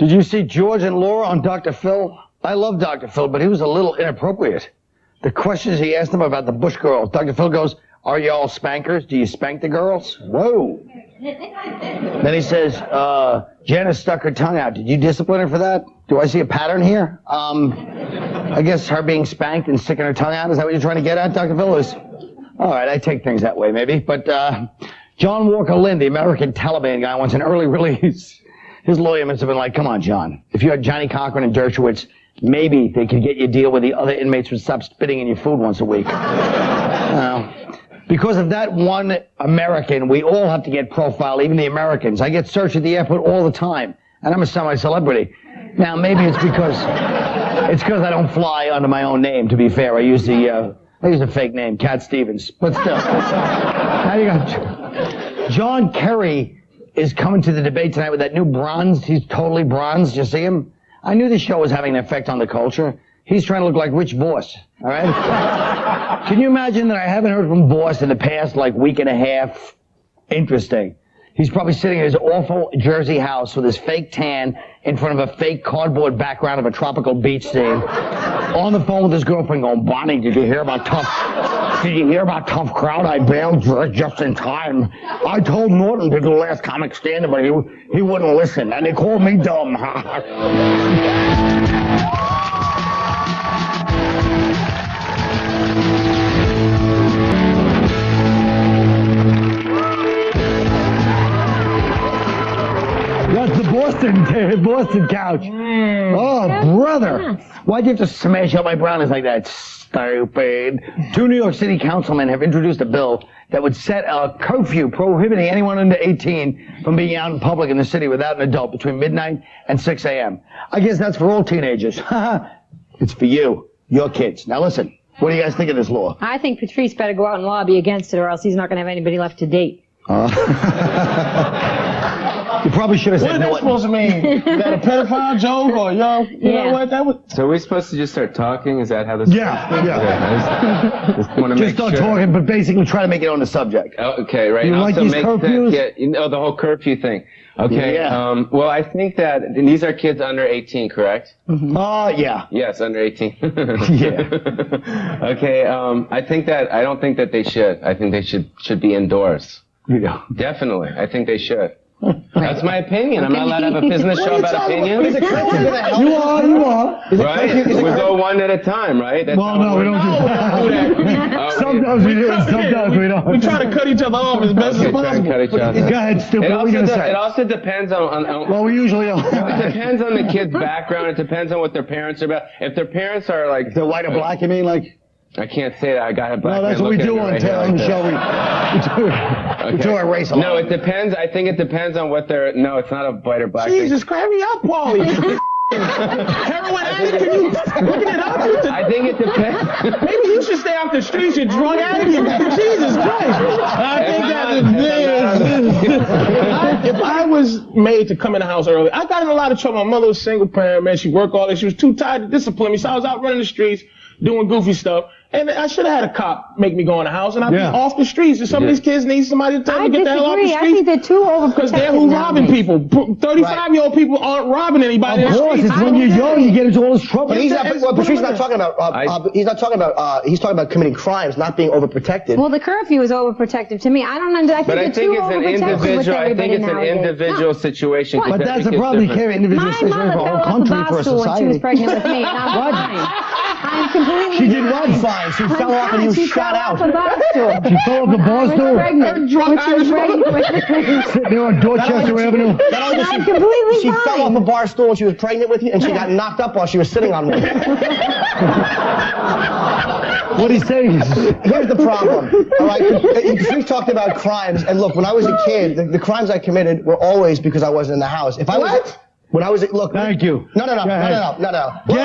Did you see George and Laura on Dr. Phil? I love Dr. Phil, but he was a little inappropriate. The questions he asked them about the Bush girls. Dr. Phil goes, are you all spankers? Do you spank the girls? Whoa. Then he says, Janice stuck her tongue out. Did you discipline her for that? Do I see a pattern here? I guess her being spanked and sticking her tongue out, is that what you're trying to get at, Dr. Phil? All right, I take things that way, maybe. But John Walker Lynn, the American Taliban guy, wants an early release. His lawyer must have been like, come on, John. If you had Johnny Cochran and Dershowitz, maybe they could get you a deal where the other inmates would stop spitting in your food once a week. Because of that one American, we all have to get profiled, even the Americans. I get searched at the airport all the time, and I'm a semi-celebrity. Now, maybe it's because I don't fly under my own name, to be fair. I use a fake name, Cat Stevens. But still. Now you got John Kerry is coming to the debate tonight with that new bronze. He's totally bronzed. You see him? I knew this show was having an effect on the culture. He's trying to look like Rich Voss, all right? Can you imagine that I haven't heard from Voss in the past, week and a half? Interesting. He's probably sitting in his awful Jersey house with his fake tan in front of a fake cardboard background of a tropical beach scene, on the phone with his girlfriend going, Bonnie, did you hear about tough crowd? I bailed just in time. I told Norton to do the last comic stand-up, but he wouldn't listen, and they called me dumb. That's the Boston couch. Oh, brother. Why'd you have to smash up my brownies like that? Stupid. 2 New York City councilmen have introduced a bill that would set a curfew prohibiting anyone under 18 from being out in public in the city without an adult between midnight and 6 a.m. I guess that's for all teenagers. It's for you, your kids. Now listen, what do you guys think of this law? I think Patrice better go out and lobby against it, or else he's not going to have anybody left to date. You probably should have said what is that supposed to mean? Is that a pedophile joke or yo? You know what? That was. So are we supposed to just start talking? Is that how this? Yeah. Just want to just start talking, but basically try to make it on the subject. Oh, okay, right. You like these curfews? The whole curfew thing. Okay. Yeah. Well, I think that these are kids under 18, correct? Mm-hmm. Yeah. Yes, under 18. Yeah. Okay. I don't think that they should. I think they should be indoors. Yeah. Definitely. I think they should. That's my opinion. I'm not allowed to have a business show about opinions. You are. Right? We go one at a time, right? That's well, no, we don't do that. Sometimes we do, sometimes we don't. We try to cut each other off as best as possible. Cut each other. Go ahead, stupid. What are you going to say? It also depends on well, we usually don't. It depends on the kid's background. It depends on what their parents are about. If their parents are like... They're white or black, you mean? I can't say that. I got a black man. No, that's what we do on the show. We do our race a lot. No, it depends. I think it depends on what they're... No, it's not a white or black thing. Jesus, cram me up, Pauly. Heroin addict, can you look it up? I think it depends. Maybe you should stay off the streets, you drug addict. Jesus Christ. I think that if I was made to come in the house early, I got in a lot of trouble. My mother was a single parent, man. She worked all day. She was too tired to discipline me, so I was out running the streets, doing goofy stuff. And I should have had a cop make me go in the house, and I'd be off the streets. And some of these kids need somebody to tell them to get the hell off the streets. I think they're too overprotected. Because they're who robbing people. 35-year-old people aren't robbing anybody. Of course, it's when you're young you get into all this trouble. But he's not. Well, Patrice is not talking about. He's not talking about. He's talking about committing crimes, not being overprotected. Well, the curfew is overprotective to me. I don't understand. But I think it's an individual. I think it's an individual situation. But that's a problem. You can't individual situation for a whole country, for a society. She was pregnant with me. What? I'm completely. She did what? Fine. She fell off and you shot out. She fell off the bar stool. Sitting there on Dorchester Avenue. She fell off a bar stool when she was pregnant with you, and she got knocked up while she was sitting on one. What he's saying is, here's the problem. All right, we talked about crimes, and look, when I was a kid, the crimes I committed were always because I wasn't in the house. If I was. When I was look. Thank you. No. Get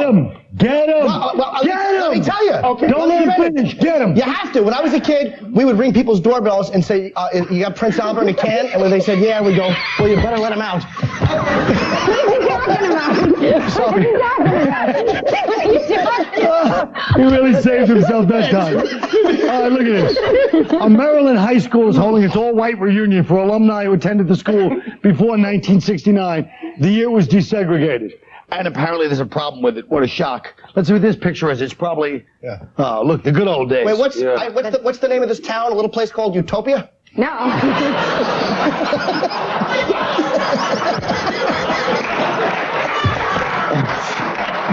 him. Get him. Let me tell you. Okay. Don't let him finish. Get him. You have to. When I was a kid, we would ring people's doorbells and say, "You got Prince Albert in a can?" And when they said, "Yeah," we go, "Well, you better let him out." Sorry. He really saved himself that time. All right, look at this. A Maryland high school is holding its all-white reunion for alumni who attended the school before 1969. the year was desegregated. And apparently there's a problem with it. What a shock. Let's see what this picture is. It's probably, look, the good old days. Wait, what's the name of this town? A little place called Utopia? No.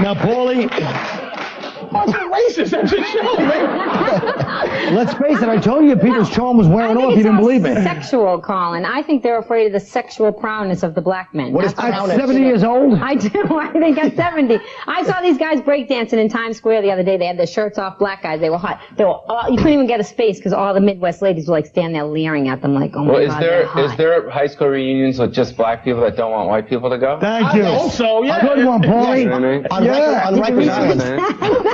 Now, Pauly, What's so racist at your show, man? let's face it, I told you Peter's charm was wearing off. You didn't believe me. Sexual, Colin. I think they're afraid of the sexual prowess of the black men. What is That's prowess? At 70 years old? I do. I think at 70. I saw these guys breakdancing in Times Square the other day. They had their shirts off, black guys. They were hot. They were all, you couldn't even get a space because all the Midwest ladies were like standing there leering at them like, oh my God, they're hot. Is there high school reunions with just black people that don't want white people to go? Thank you. I hope so, yeah. Good one, Pauly. You know what I mean? On Rikers Island.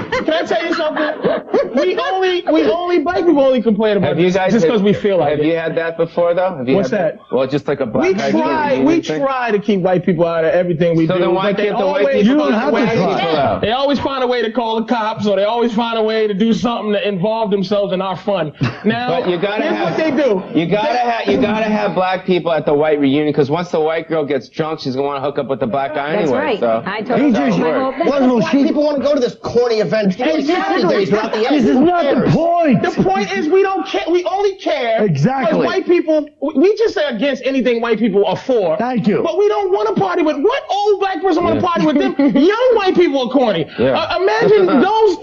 Can I tell you something? Black people only complain about this just because we feel like it. Have you had that before, though? What's that? Well, just like a black guy. We try to keep white people out of everything we do. So then why but they can't the white always- people You don't have to try. They always find a way to call the cops, or they always find a way to do something to involve themselves in our fun. Now, But you gotta here's have what they do. You gotta have black people at the white reunion because once the white girl gets drunk, she's gonna want to hook up with the black guy That's anyway. right. So. I totally just- my whole thing. Why do people want to go to this corny event? It's like 60 days without the end. This is not the point. The point is we don't care. We only care. Exactly. Because white people, we just say against anything white people are for. Thank you. But we don't want to party with, what old black person want to party with them? Young white people are corny. Yeah. Imagine those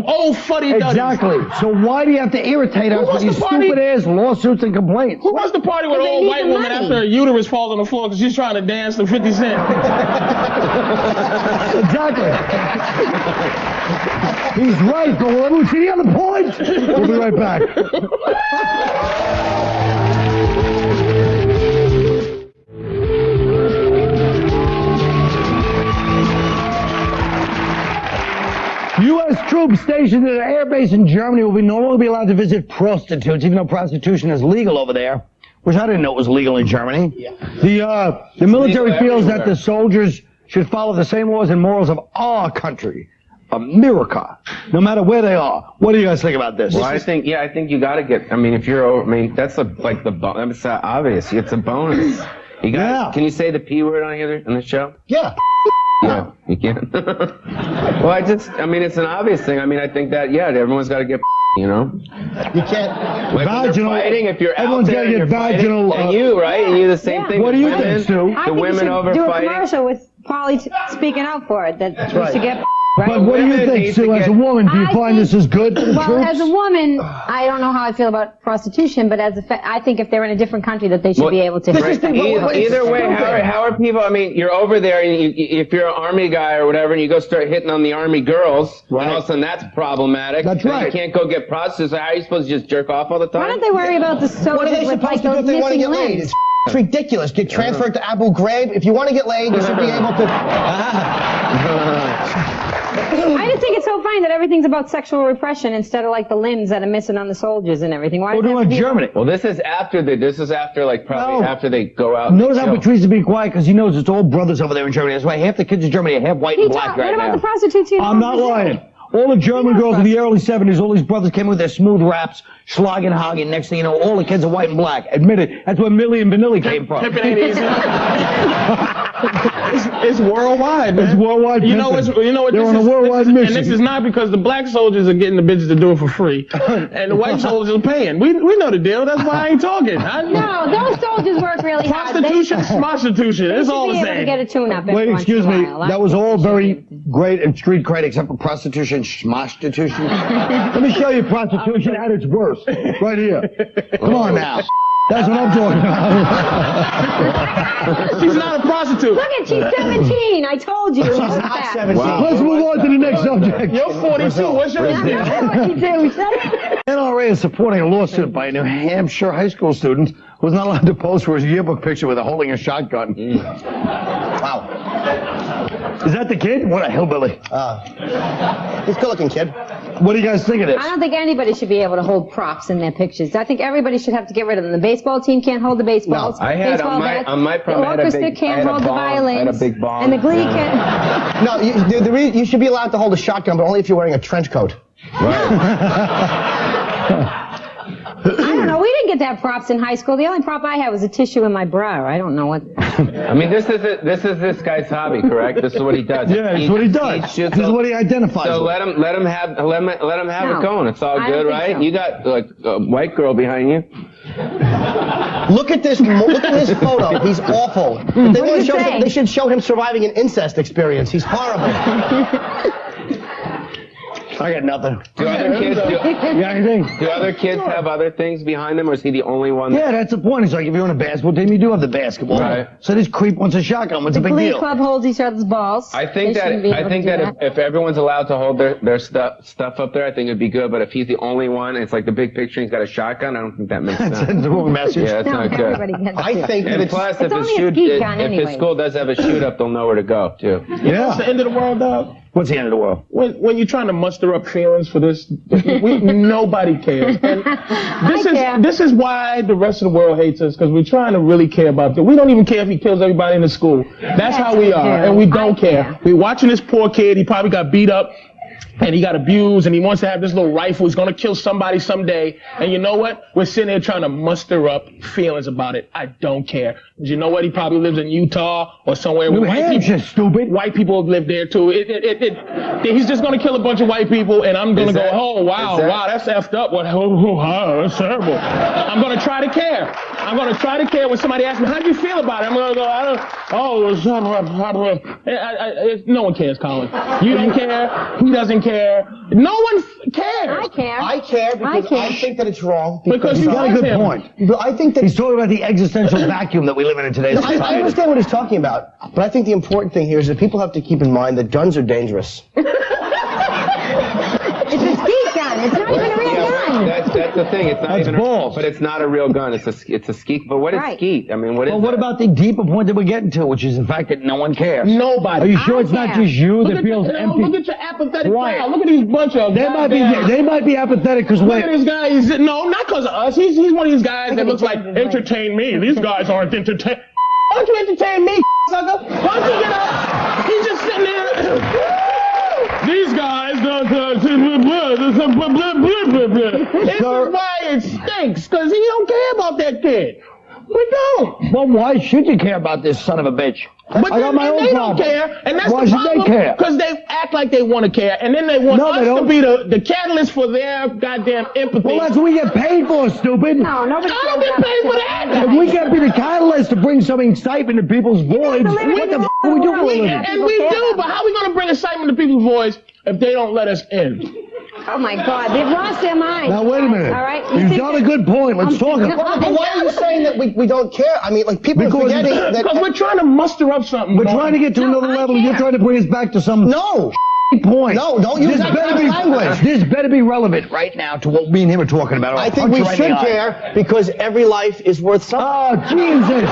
old fuddy-duddies. Exactly. So why do you have to irritate us with wants these to party? stupid ass lawsuits and complaints? Who wants to party with an Because they old need white the woman money. after her uterus falls on the floor because she's trying to dance to 50 Cent? Exactly. He's right, but will everyone see the other point? We'll be right back. U.S. troops stationed at an air base in Germany will no longer be allowed to visit prostitutes, even though prostitution is legal over there, which I didn't know was legal in Germany. Yeah. The military legal feels that everywhere. the soldiers should follow the same laws and morals of our country, America, no matter where they are. What do you guys think about this? Well, I think you gotta get. I mean, if you're over, I mean, that's like the it's obvious. It's a bonus. You got. Yeah. Can you say the P word on here on the show? Yeah. Yeah, you can. Well, it's an obvious thing. I mean, I think that, everyone's got to get, you know? You can't. Like when they're Vaginal- fighting, if you're out everyone's there gotta and get you're fighting, vaginal, and you, right? And you the same thing What with do you women, think, Stu? I the think women you over should do a fighting. commercial with Pauly speaking out for it, that we right. should get right? But what do you Women think, need Sue, to as a get- woman? Do you I find think- this is good for the Well, troops? as a woman, I don't know how I feel about prostitution, but I think if they're in a different country, that they should be able to. This is the- Either way, stupid. how are people? I mean, you're over there, and if you're an army guy or whatever, and you go start hitting on the army girls, and all of a sudden that's problematic. That's Then right. You can't go get prostitutes. How are you supposed to just jerk off all the time? Why don't they worry about the What are they soldiers with like supposed to do those if they want to missing get laid? limbs? It's ridiculous. Get transferred to Abu Ghraib. If you want to get laid, you should be able to. I just think it's so funny that everything's about sexual repression instead of like the limbs that are missing on the soldiers and everything. Why We're does it have doing to be- Germany. Well, this is after like probably No. after they go out. and Notice how chill. Patrice is being quiet because he knows it's all brothers over there in Germany. That's why half the kids in Germany are half white and black What right about now. the prostitutes here? I'm not lying. All the German girls in the early 70s, all these brothers came with their smooth raps, Schlagenhagen. Next thing you know, all the kids are white and black. Admit it. That's where Millie and Vanilli came from. Pimpin' ain't easy. It's worldwide, man. It's worldwide You know pimping. what? You know what? They're this on a is- worldwide this is- mission. And this is not because the black soldiers are getting the bitches to do it for free, and the white soldiers are paying. We know the deal. That's why I ain't talking. No, those soldiers work really hard. Prostitution, prostitution. It's all the They should be able to get same. a tune-up every Wait, once excuse in a me. while. That was all very great and street cred, except for prostitution, schmostitution. Let me show you prostitution at its worst, right here. Come on now. That's what I'm talking about. She's not a prostitute. Look at, she's 17. I told you. She's not 17. Let's move on to the next subject. You're 42. What's your NRA is supporting a lawsuit by a New Hampshire high school student who was not allowed to pose for his yearbook picture with holding a shotgun. Wow. Is that the kid? What a hillbilly. He's a good-looking kid. What do you guys think of this? I don't think anybody should be able to hold props in their pictures. I think everybody should have to get rid of them. The baseball team can't hold the baseballs. I had baseball bats. on my prom, The I had a orchestra big- I can't had a hold the bong. I had violins. a big bong. And the glee Yeah. can't. No, you should be allowed to hold a shotgun, but only if you're wearing a trench coat. I don't know. We didn't get to have props in high school. The only prop I had was a tissue in my bra. I don't know what. I mean, this is this guy's hobby, correct? This is what he does. Yeah, that's what he does. This is what he identifies So with. let him have No, it going. It's all I don't good, think right? so. You got like a white girl behind you. Look at this photo. He's awful. If they want to show say? they should show him surviving an incest experience. He's horrible. I got nothing. Do other kids You got anything? do other kids have other things behind them, or is he the only one? Yeah, that's the point. It's like if you're on a basketball team, you do have the basketball. Right. So this creep wants a shotgun. What's The the big Glee deal? Club holds each other's balls. I think They shouldn't be able to do that if everyone's allowed to hold their stuff up there, I think it'd be good. But if he's the only one, it's like the big picture. He's got a shotgun. I don't think that makes sense. That's the wrong message. Yeah, that's No, not good. everybody gets I it. think that And it's plus, It's only a skeet gun if his anyway. school does have a shoot up, they'll know where to go too. Yeah. It's the end of the world, dog. What's the end of the world? When you're trying to muster up feelings for this, nobody cares. And care. this is why the rest of the world hates us, because we're trying to really care about this. We don't even care if he kills everybody in the school. That's how we are, and we don't care. We're watching this poor kid. He probably got beat up. And he got abused, and he wants to have this little rifle. He's gonna kill somebody someday. And you know what? We're sitting there trying to muster up feelings about it. I don't care. You know what? He probably lives in Utah or somewhere New where white Hampshire, people, stupid. white people have lived there too. He's just gonna kill a bunch of white people, and I'm gonna Is go, that- oh wow, is that- wow, that's effed up. What? Oh, that's terrible. I'm gonna try to care. I'm gonna try to care when somebody asks me, how do you feel about it? I'm gonna go, I don't. Oh, no one cares, Colin. You don't care. He doesn't care. No one cares. I care. I care because I care. I think that it's wrong. Because He's you got a like good him. point. But I think that He's talking about the existential vacuum that we live in today's I society. understand what he's talking about, but I think the important thing here is that people have to keep in mind that guns are dangerous. It's a skeet gun. It's not even a real gun. That's the thing. It's not That's even balls. but it's not a real gun. It's a skeet. But what is Right. skeet? I mean, what is Well, what that? about the deeper point that we're getting to, which is the fact that no one cares? Nobody. Are you sure it's not care. just you Look that at feels your, empty? Look at your apathetic Quiet. crowd. Look at these bunch of They might be apathetic because Look wait. at this guy. No, not because of us. He's one of these guys that looks like, entertain me. These guys aren't entertain. Why don't you entertain me, sucker? Why don't you get up? He's just sitting there. These guys don't. This is why it stinks, because he don't care about that kid. We don't. Well, why should you care about this son of a bitch? But I got my own they problem. don't care, and that's Why the should they problem. care? Because they act like they want to care, and then they want No, us they to don't. be the catalyst for their goddamn empathy. Well, that's what we get paid for, stupid. No, nobody I don't get paid for that. If we can't be the catalyst to bring some excitement to people's voids, to live in what the this f*** are we doing world. with We it? can't. And we do, but how are we going to bring excitement to people's voice if they don't let us in? Oh my God, they've lost their mind. Now, wait a minute. All right. You've got a good point. Let's talk about it. But why are you saying that we don't care? I mean, like, people are Because- forgetting that... Because we're trying to muster up something. We're trying to get to No, another I level, and you're care. trying to bring us back to some No! point. No, don't use This that better kind of be- language. This better be relevant right now to what me and him are talking about. or I'll I think punch we you right in should the eye. care because every life is worth something. Oh, Jesus.